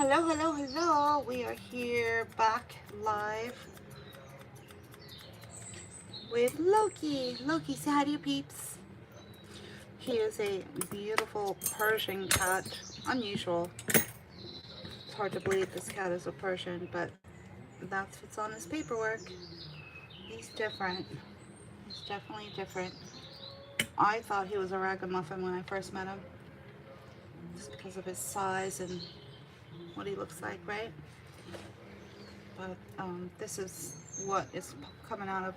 Hello, hello, hello. We are here back live with Loki. Loki, say hi to your peeps. He is a beautiful Persian cat. Unusual. It's hard to believe this cat is a Persian, but that's what's on his paperwork. He's different. He's definitely different. I thought he was a ragamuffin when I first met him, just because of his size and what he looks like, right? But this is what is coming out of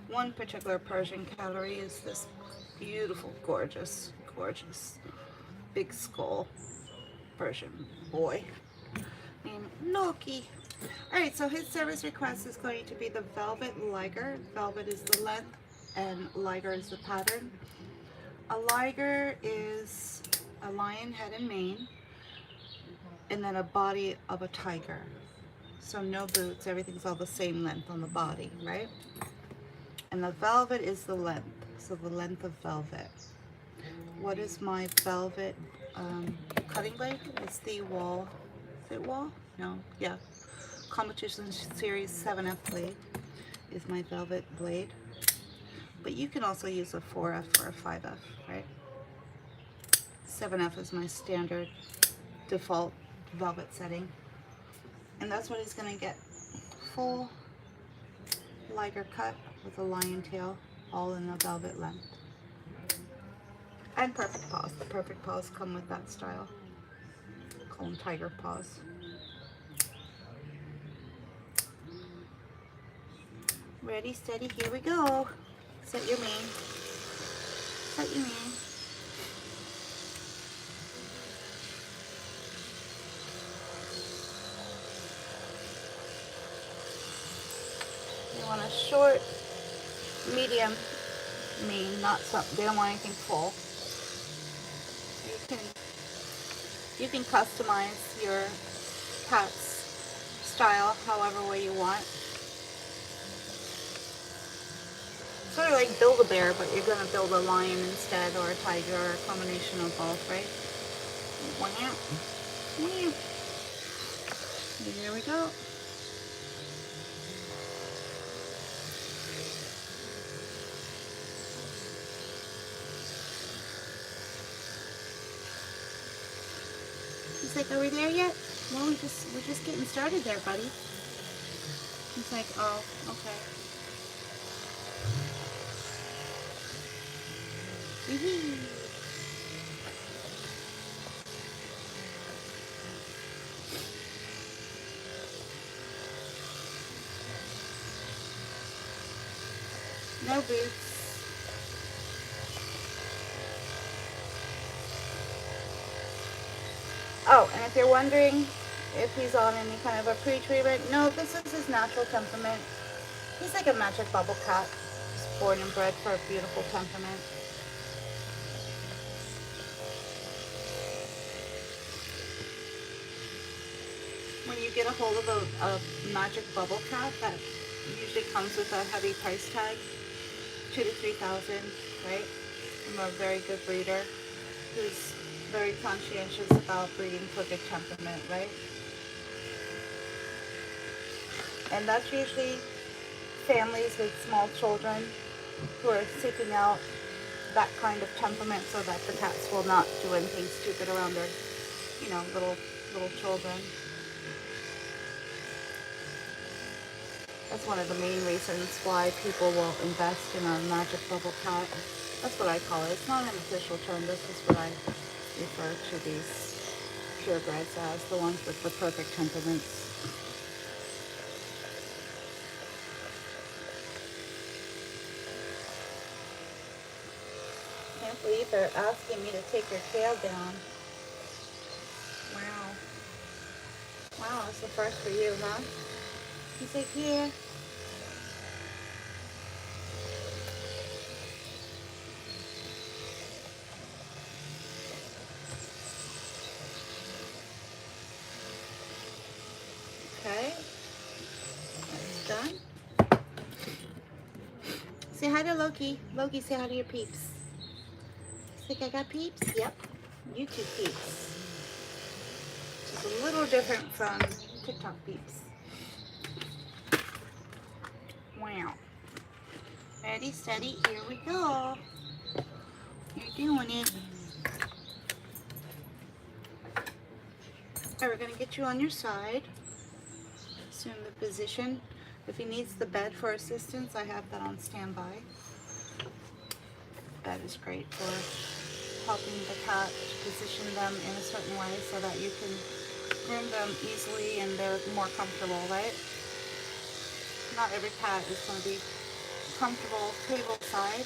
one particular Persian cattery. Is this beautiful, gorgeous, gorgeous, big skull Persian boy named Loki. Alright, so his service request is going to be the Velvet Liger. Velvet is the length and Liger is the pattern. A Liger is a lion head and mane, and then a body of a tiger. So no boots, everything's all the same length on the body, right? And the velvet is the length, so the length of velvet. What is my velvet cutting blade? It's the Wall, is it Wall? No, yeah. Competition Series 7F blade is my velvet blade. But you can also use a 4F or a 5F, right? 7F is my standard default velvet setting. And that's what he's gonna get. Full Liger cut with a lion tail, all in a velvet length. And perfect paws. The perfect paws come with that style. Call them tiger paws. Ready, steady, here we go. Set your mane. Set your mane. You want a short, medium mane, not something. They don't want anything full. You can customize your cat's style however way you want. Sort of like Build-A-Bear, but you're gonna build a lion instead, or a tiger, or a combination of both, right? Wow. Wow. Here we go. He's like, are we there yet? Well, we're just getting started there, buddy. He's like, oh, okay. No boots. Oh, and if you're wondering if he's on any kind of a pre-treatment, no, this is his natural temperament. He's like a magic bubble cat. He's born and bred for a beautiful temperament. When you get a hold of a magic bubble cat, that usually comes with a heavy price tag, $2,000 to $3,000, right? From a very good breeder who's very conscientious about breeding for good temperament, right? And that's usually families with small children who are seeking out that kind of temperament so that the cats will not do anything stupid around their, little children. That's one of the main reasons why people will invest in a magic bubble cat. That's what I call it. It's not an official term. This is what I refer to these purebreds as, the ones with the perfect temperaments. Can't believe they're asking me to take your tail down. Wow. Wow, that's the first for you, huh? He's like, yeah. Okay. That's done. Say hi to Loki. Loki, say hi to your peeps. Think I got peeps? Yep. You two peeps. It's a little different from TikTok peeps. Wow. Ready, steady, here we go. You're doing it. Alright, we're going to get you on your side. Assume the position. If he needs the bed for assistance, I have that on standby. Bed is great for helping the cat position them in a certain way so that you can groom them easily and they're more comfortable, right? Not every cat is going to be comfortable table side.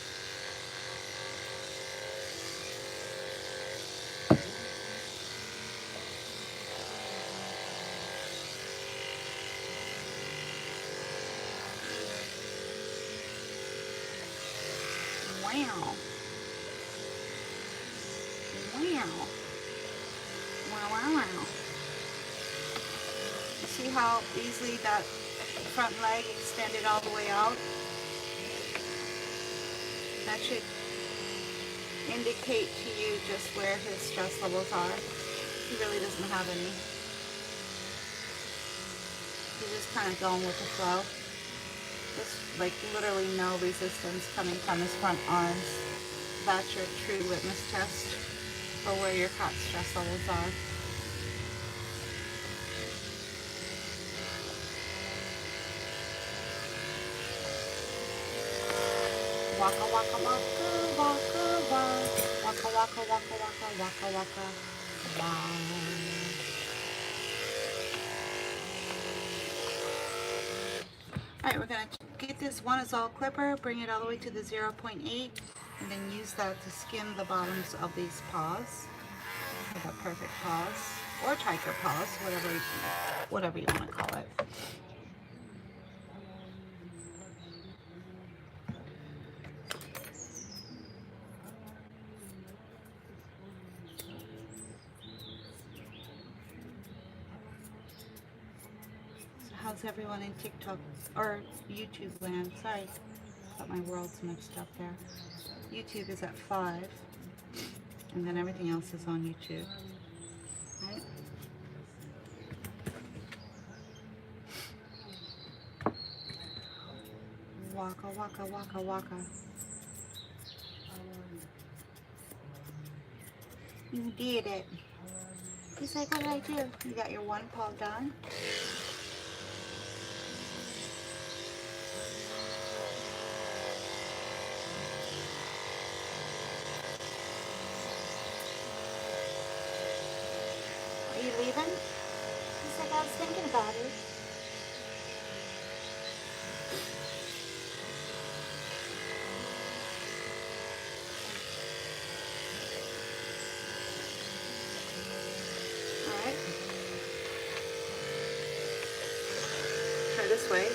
Wow. Wow. Wow, wow, wow. See how easily that front leg extended all the way out? That should indicate to you just where his stress levels are. He really doesn't have any. He's just kind of going with the flow. There's like literally no resistance coming from his front arms. That's your true litmus test for where your cat's stress levels are. Waka waka waka waka waka waka waka waka waka waka waka. Alright, we're going to get this one is all clipper, bring it all the way to the 0.8, and then use that to skim the bottoms of these paws. The perfect paws, or tiger paws, whatever you want to call it. How's everyone in TikTok or YouTube land? Sorry, got my worlds mixed up there. YouTube is at 5, and then everything else is on YouTube. Right? Waka waka waka waka. You did it. He's like, what did I do? You got your one paw done. Are you leaving? He's like, I was thinking about it. Alright. Try this way.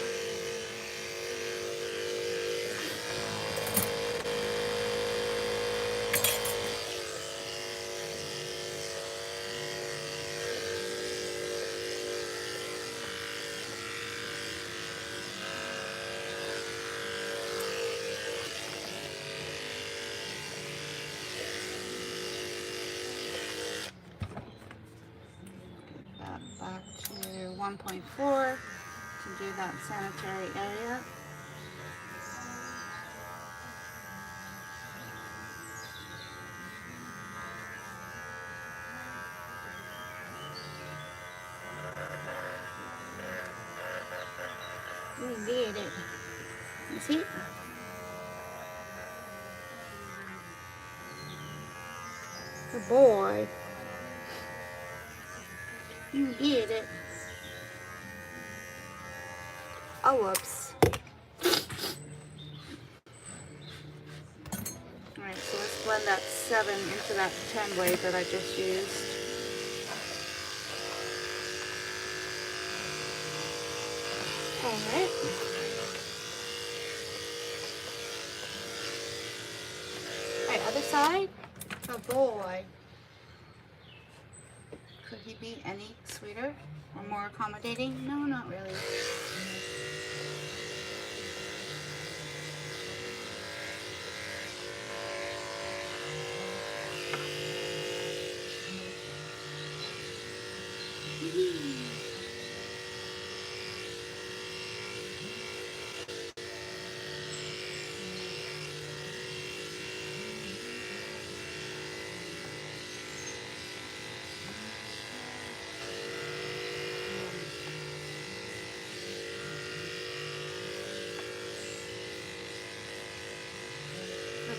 Back to 1.4 to do that sanitary area. You did it. You see? Good boy. You did it. Oh, whoops. Alright, so let's blend that 7 into that 10 blade that I just used. Alright. Alright, other side. Oh boy. Could he be any sweeter or more accommodating? No, not really. Good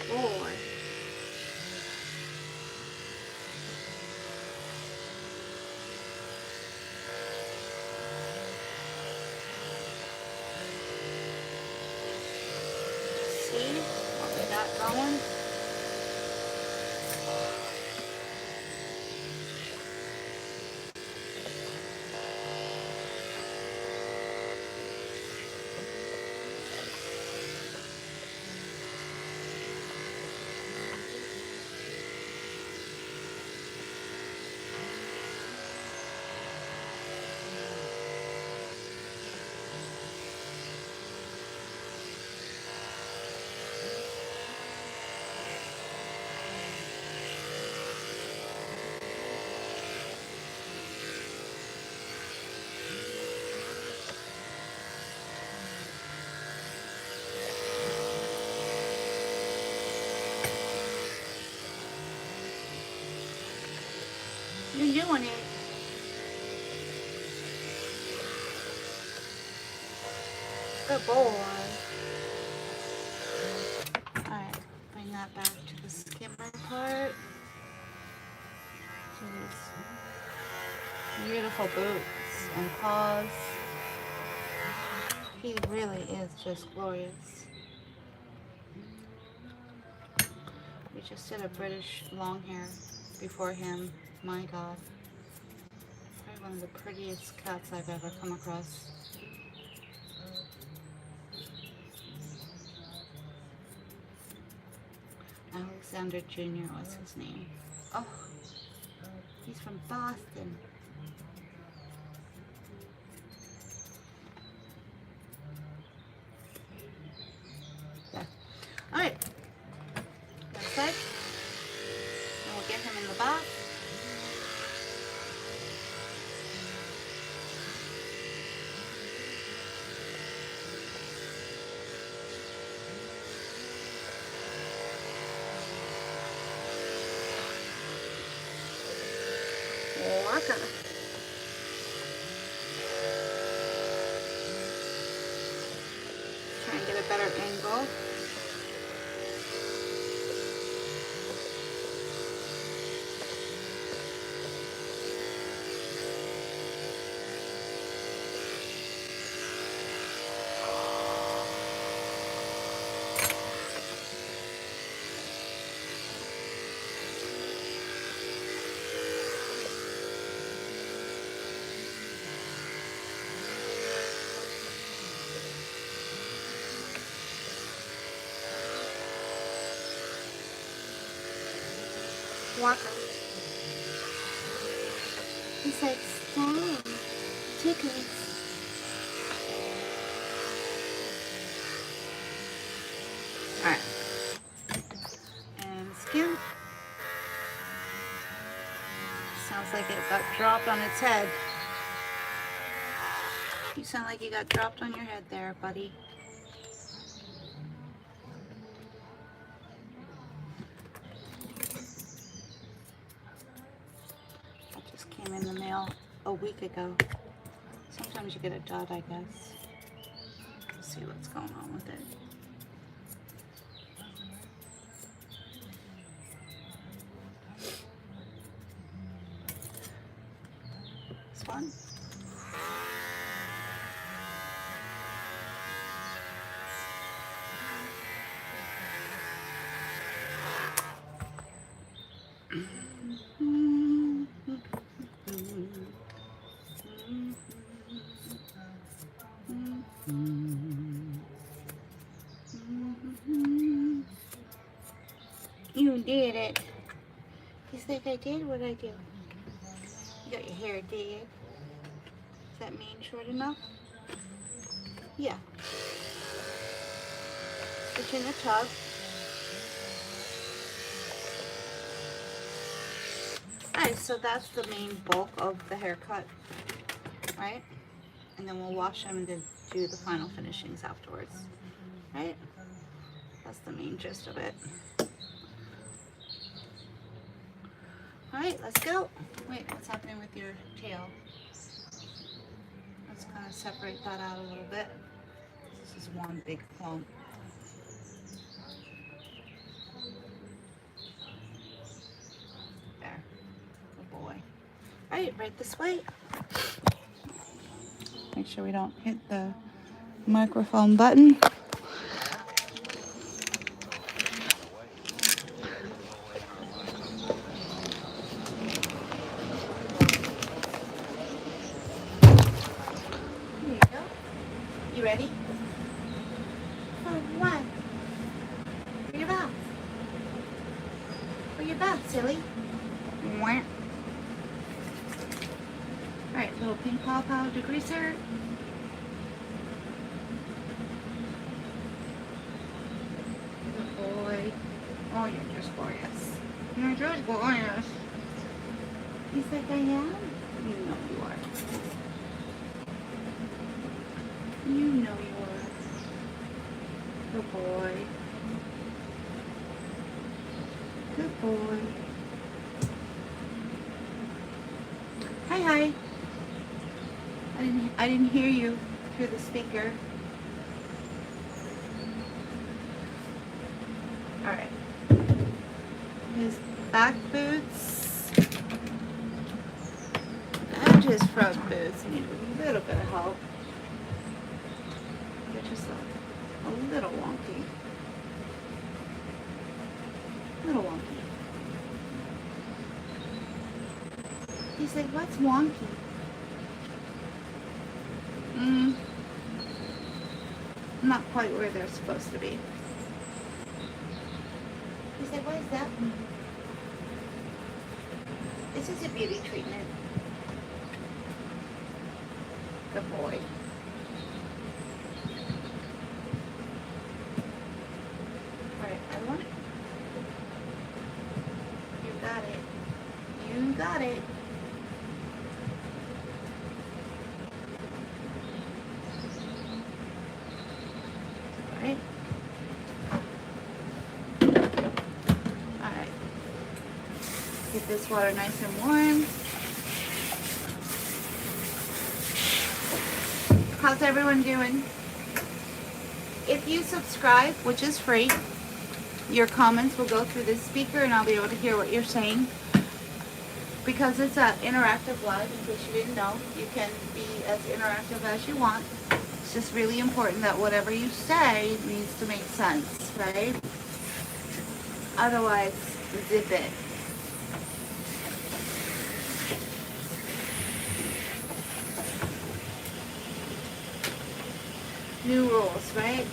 boy. See what we got going? You're doing it. Good boy. Alright, bring that back to the skimmer part. His beautiful boots and paws. He really is just glorious. We just did a British long hair before him. My God. Probably one of the prettiest cats I've ever come across. Alexander Jr. was his name. Oh, he's from Boston. Yeah. Alright. That's it. And we'll get him in the bath. Waka. Try and get a better angle. Walker. He's like, stop. Tickles. Alright. And skin. Sounds like it got dropped on its head. You sound like you got dropped on your head there, buddy. Came in the mail a week ago. Sometimes you get a dot, I guess. Let's see what's going on with it. This one. You did it. He's like, I did what I did. You got your hair did. Does that mean short enough? Yeah. Put you in the tub. Alright, so that's the main bulk of the haircut, right? And then we'll wash them and then do the final finishings afterwards, right? That's the main gist of it. Alright, let's go. Wait, what's happening with your tail? Let's kind of separate that out a little bit. This is one big clump. There. Good boy. Alright, right this way. Make sure we don't hit the microphone button. There you go. You ready? For what? For your bath. For your bath, silly. Mwah. Alright, little pink paw paw degreaser. Good boy. Oh, you're just gorgeous. You're just gorgeous. He's like, I am? You know you are. You know you are. Good boy. Good boy. Hi, hi. I didn't hear you through the speaker. All right. His back boots and his front boots need a little bit of help. They're just a little wonky. A little wonky. He's like, what's wonky? Not quite where they're supposed to be. He's like, what does that mean? This is a beauty treatment. Good boy. Alright, I want it. You got it. You got it. Alright. Alright. Get this water nice and warm. How's everyone doing? If you subscribe, which is free, your comments will go through this speaker and I'll be able to hear what you're saying. Because it's an interactive live, in case you didn't know, you can be as interactive as you want. It's just really important that whatever you say needs to make sense, right? Otherwise, zip it. New rules, right?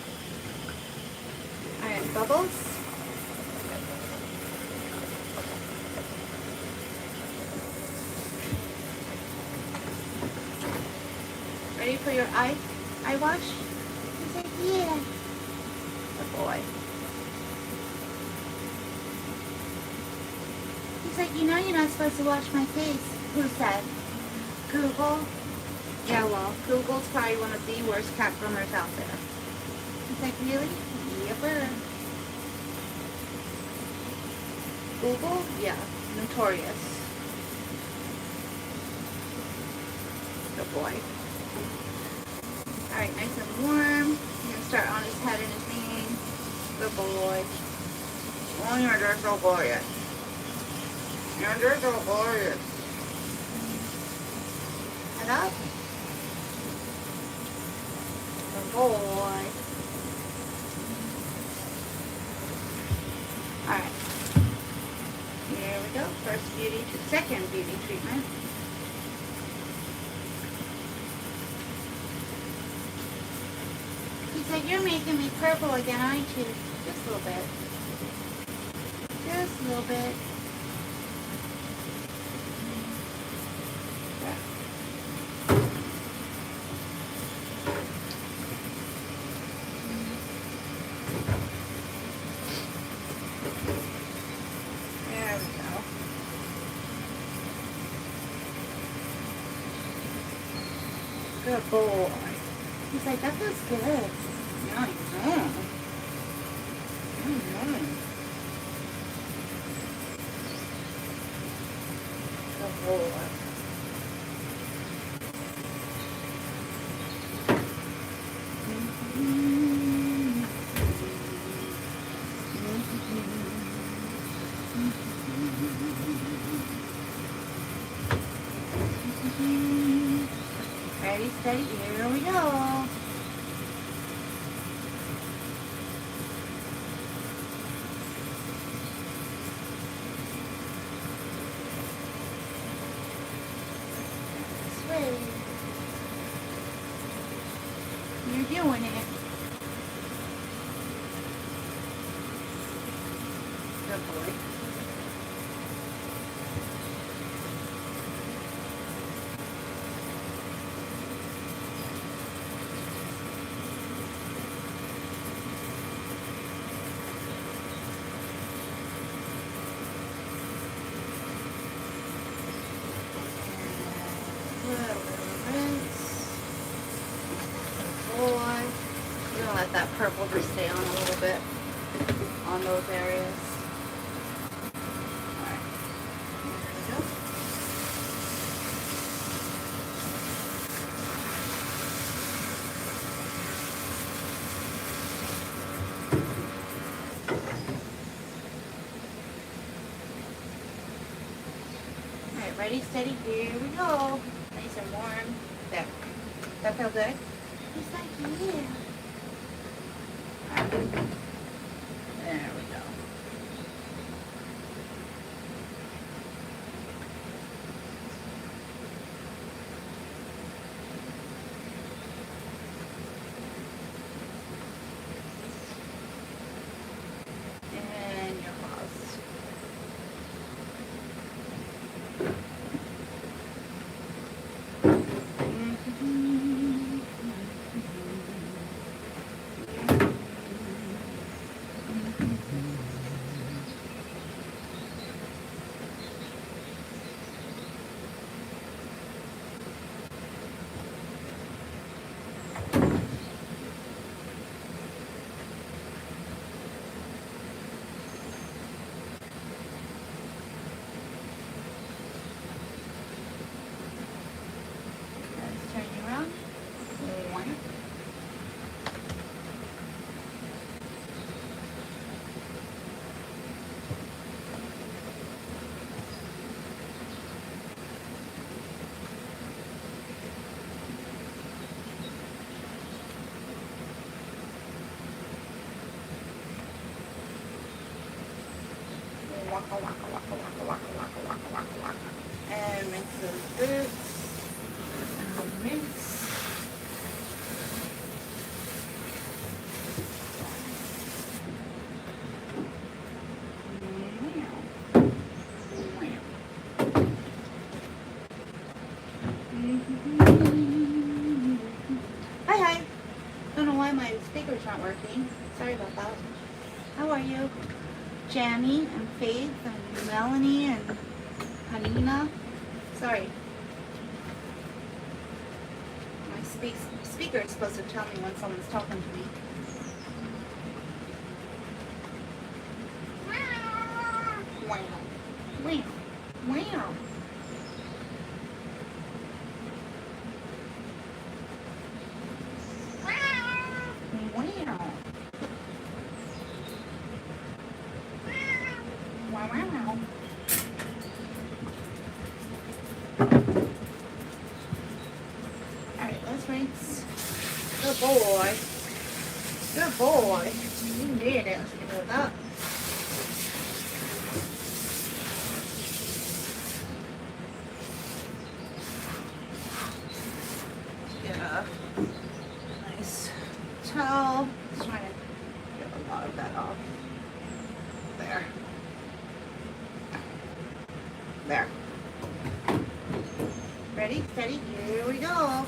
Alright, Bubbles. Ready for your eye wash? He's like, yeah. Good boy. He's like, you know you're not supposed to wash my face. Who said? Google? Yeah, well, Google's probably one of the worst cat groomers out there. He's like, really? Yepper. Google? Yeah, notorious. Good boy. Alright, nice and warm. You're going to start on his head and his mane. Good boy. Oh, you're just so glorious. You're just so glorious. Head up. Good boy. Alright. Here we go. Second beauty treatment. He's like, you're making me purple again, aren't you? Just a little bit. Just a little bit. There we go. Good boy. He's like, that feels good. Nice. Good boy. Ready, steady, here we go. This way. You're doing it. Good boy. Let that purple just stay on a little bit on those areas. Alright, here we go. Alright, ready, steady, here we go. Nice and warm. There. That feel good? He's like, yeah. There we go. And your paws. Waka, waka, waka, waka, waka, waka, waka, waka, waka. And rinse those boots. Rinse. Hi, hi. Don't know why my speaker's not working. Sorry about that. How are you? Jamie and Faith and Melanie and Hanina. Sorry. My speaker is supposed to tell me when someone's talking to me. Wow. Wow. Wow. Alright, let's rinse. Good boy. Good boy. You did it. Let's get rid of that. Get a nice towel. Just trying to get a lot of that off. There. There. Ready, steady, here we go.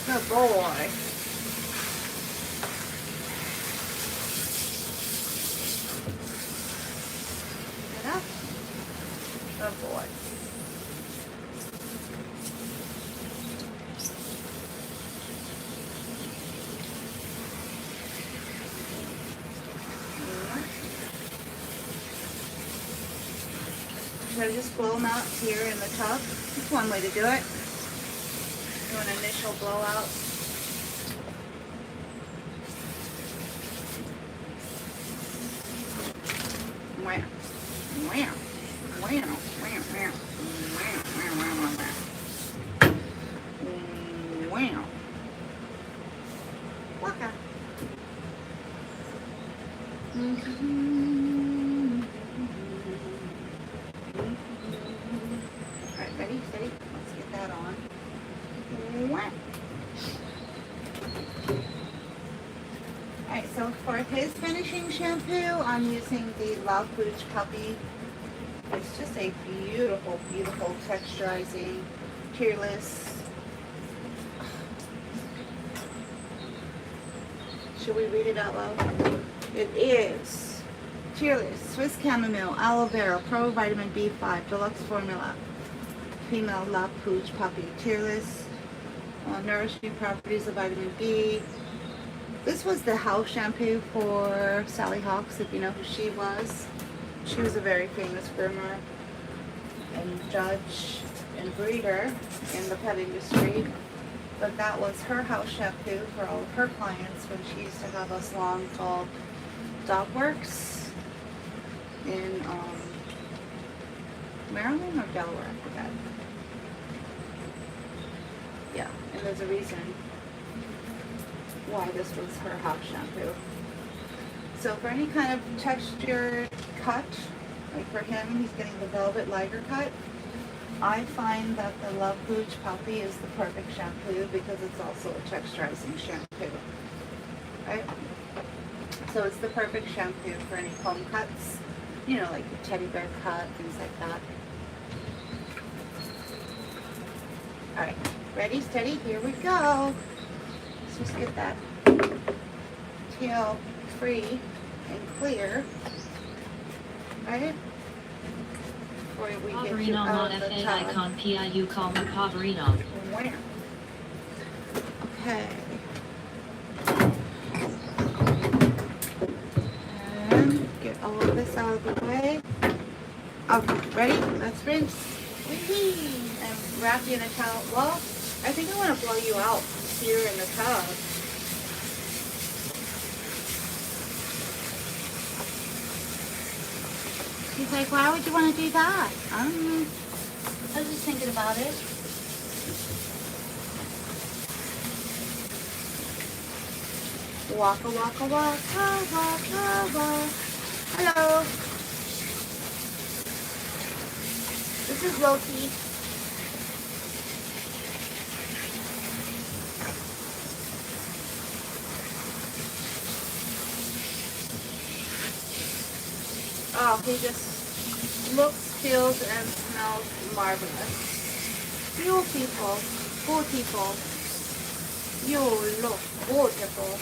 Good boy. Should I just blow them out here in the tub? That's one way to do it. Do an initial blowout. Wow. Wow. Wow. Wow. Wow. Wow. Waka. Alright, ready, steady. Let's get that on. Alright, so for his finishing shampoo, I'm using the La Pooch Puppy. It's just a beautiful, beautiful texturizing, tearless. Should we read it out loud? It is tearless, Swiss chamomile, aloe vera, pro vitamin B5, deluxe formula, female La Pooch Puppy, tearless, nourishing properties of vitamin B. This was the house shampoo for Sally Hawkes, if you know who she was. She was a very famous groomer and judge and breeder in the pet industry. But that was her house shampoo for all of her clients when she used to have a salon called Dog Works in Maryland or Delaware, I forget. Yeah, and there's a reason why this was her house shampoo. So for any kind of textured cut, like for him, he's getting the velvet Liger cut. I find that the La Pooch Puppy is the perfect shampoo because it's also a texturizing shampoo. Right? So it's the perfect shampoo for any comb cuts, you know, like the teddy bear cut, things like that. Alright, ready, steady, here we go. Let's just get that tail free and clear. Right? Before we get you out of the tub. Icon PIU call me Poverino. Where? Okay. And get all of this out of the way. Okay, ready? Let's rinse. And wrap you in a towel. Well, I think I want to blow you out here in the tub. She's like, why would you want to do that? I don't know. I was just thinking about it. Waka waka waka waka waka. Hello. This is Loki. Oh, he just looks, feels, and smells marvelous. Beautiful, beautiful. You look beautiful.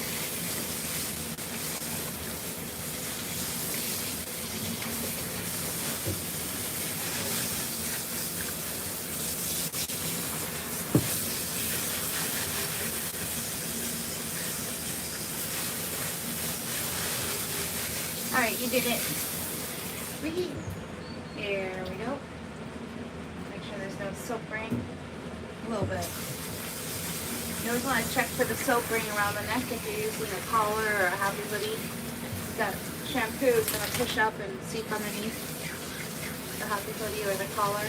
Alright, you did it. There we go. Make sure there's no soap ring. A little bit. You always want to check for the soap ring around the neck if you're using a collar or a happy hoodie. That shampoo is going to push up and seep underneath the happy hoodie or the collar.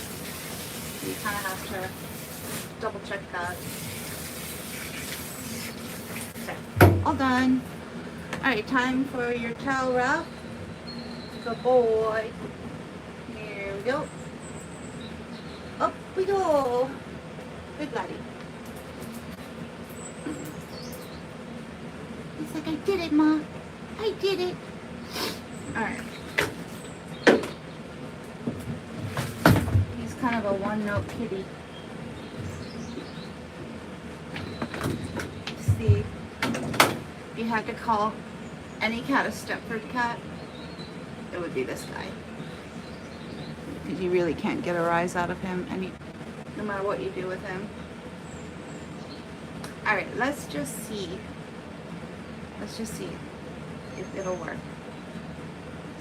You kind of have to double check that. Okay, all done. Alright, time for your towel wrap. Good boy. Here we go. Up we go. Good laddie. He's like, I did it, Ma. I did it. Alright. He's kind of a one-note kitty. See, if you had to call any cat a Stepford cat, it would be this guy. Because you really can't get a rise out of him no matter what you do with him. Alright, let's just see. Let's just see if it'll work.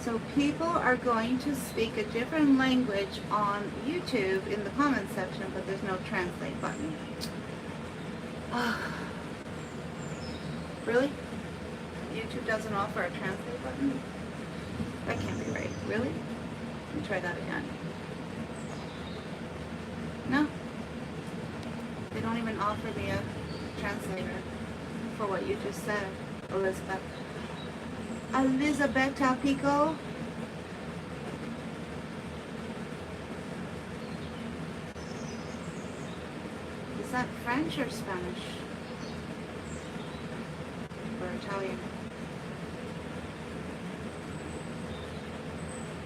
So people are going to speak a different language on YouTube in the comment section, but there's no translate button. Really? YouTube doesn't offer a translate button? That can't be right. Really? Let me try that again. No? They don't even offer me a translator for what you just said, Elizabeth. Elizabeth Tapico? Is that French or Spanish? Or Italian?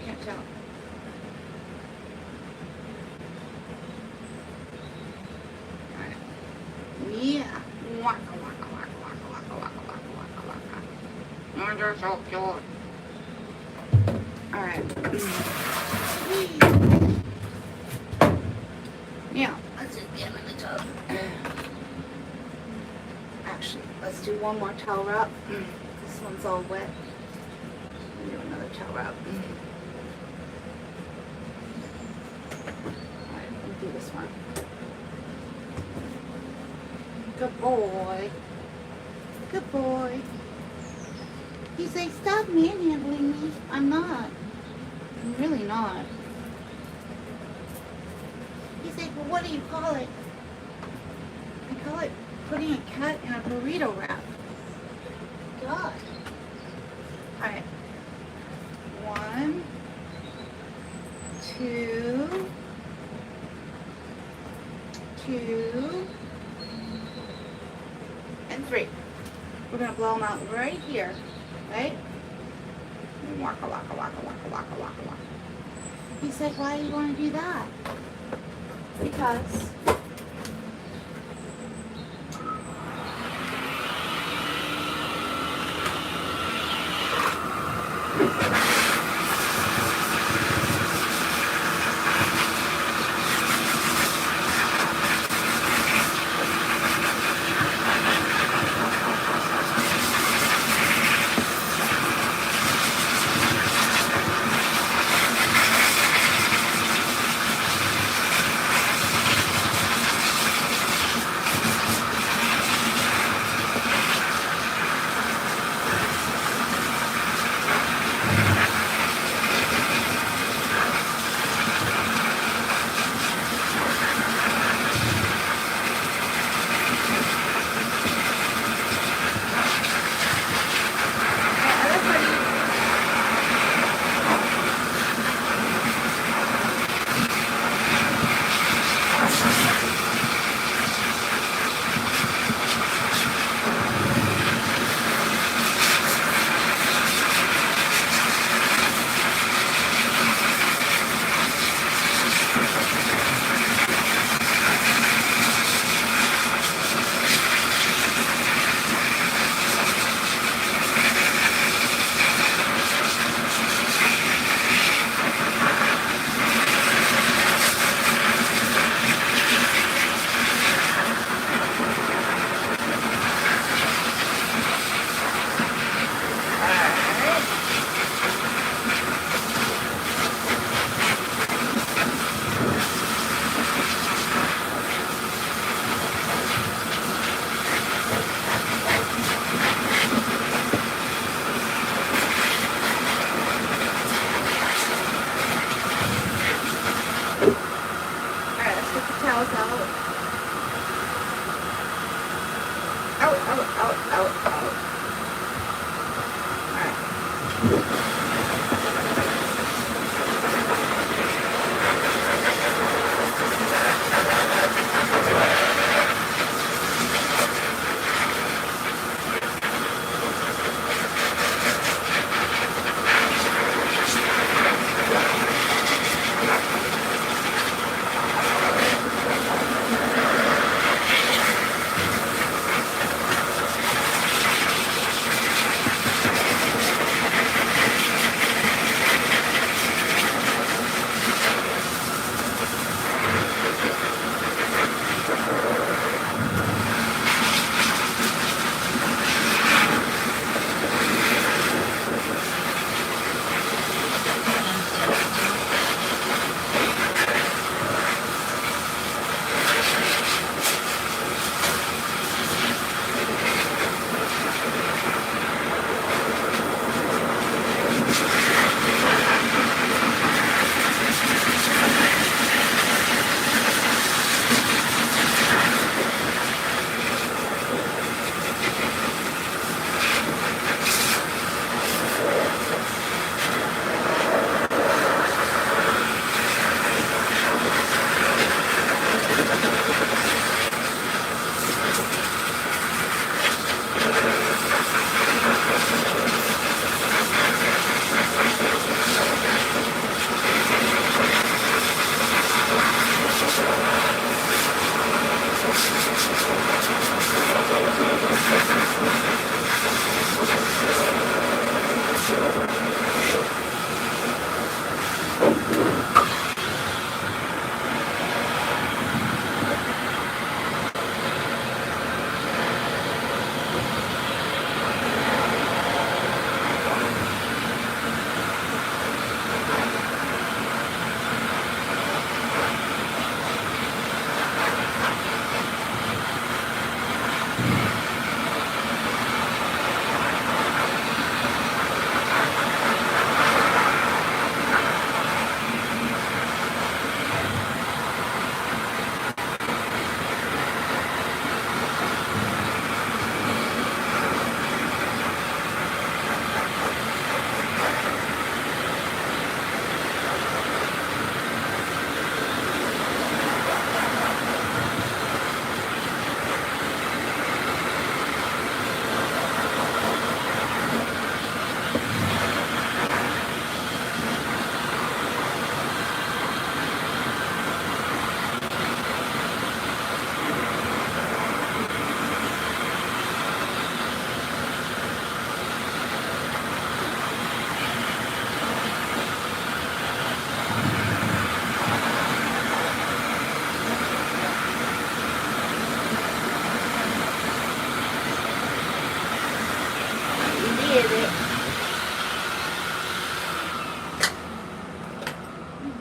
Can't tell. Alright. Yeah. Waka waka waka waka waka waka waka waka waka. Oh, they're so cute. Alright. Now, let's just get them in the tub. Actually, let's do one more towel wrap. This one's all wet. Do another towel wrap. Alright, let me do this one. Good boy. Good boy. He's like, stop manhandling me. I'm not. I'm really not. He's like, well, what do you call it? I call it putting a cat in a burrito wrap. God. Alright. 1, 2, 2, and 3. We're going to blow them out right here. Right? Waka waka waka waka waka waka waka. He said, why do you want to do that? Because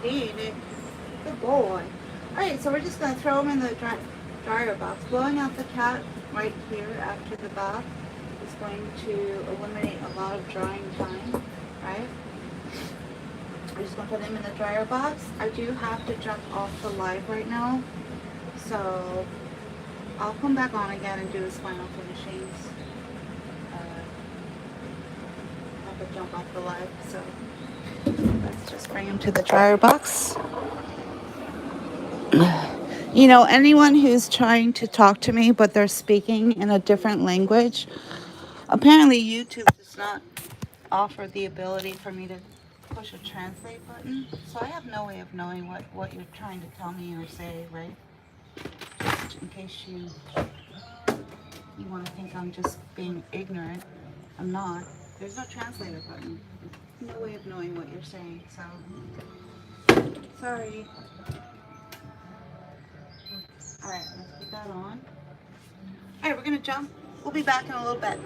Indeed. Good boy. Alright, so we're just going to throw him in the dryer box. Blowing out the cat right here after the bath is going to eliminate a lot of drying time, right? I'm just going to put him in the dryer box. I do have to jump off the live right now, so I'll come back on again and do his final finishings. I have to jump off the live, so let's just bring him to the dryer box. You know, anyone who's trying to talk to me but they're speaking in a different language, apparently YouTube does not offer the ability for me to push a translate button, so I have no way of knowing what you're trying to tell me or say, right? Just in case you want to think I'm just being ignorant. I'm not. There's no translator button. No way of knowing what you're saying, so sorry. Alright, let's put that on. Alright, we're gonna jump. We'll be back in a little bit.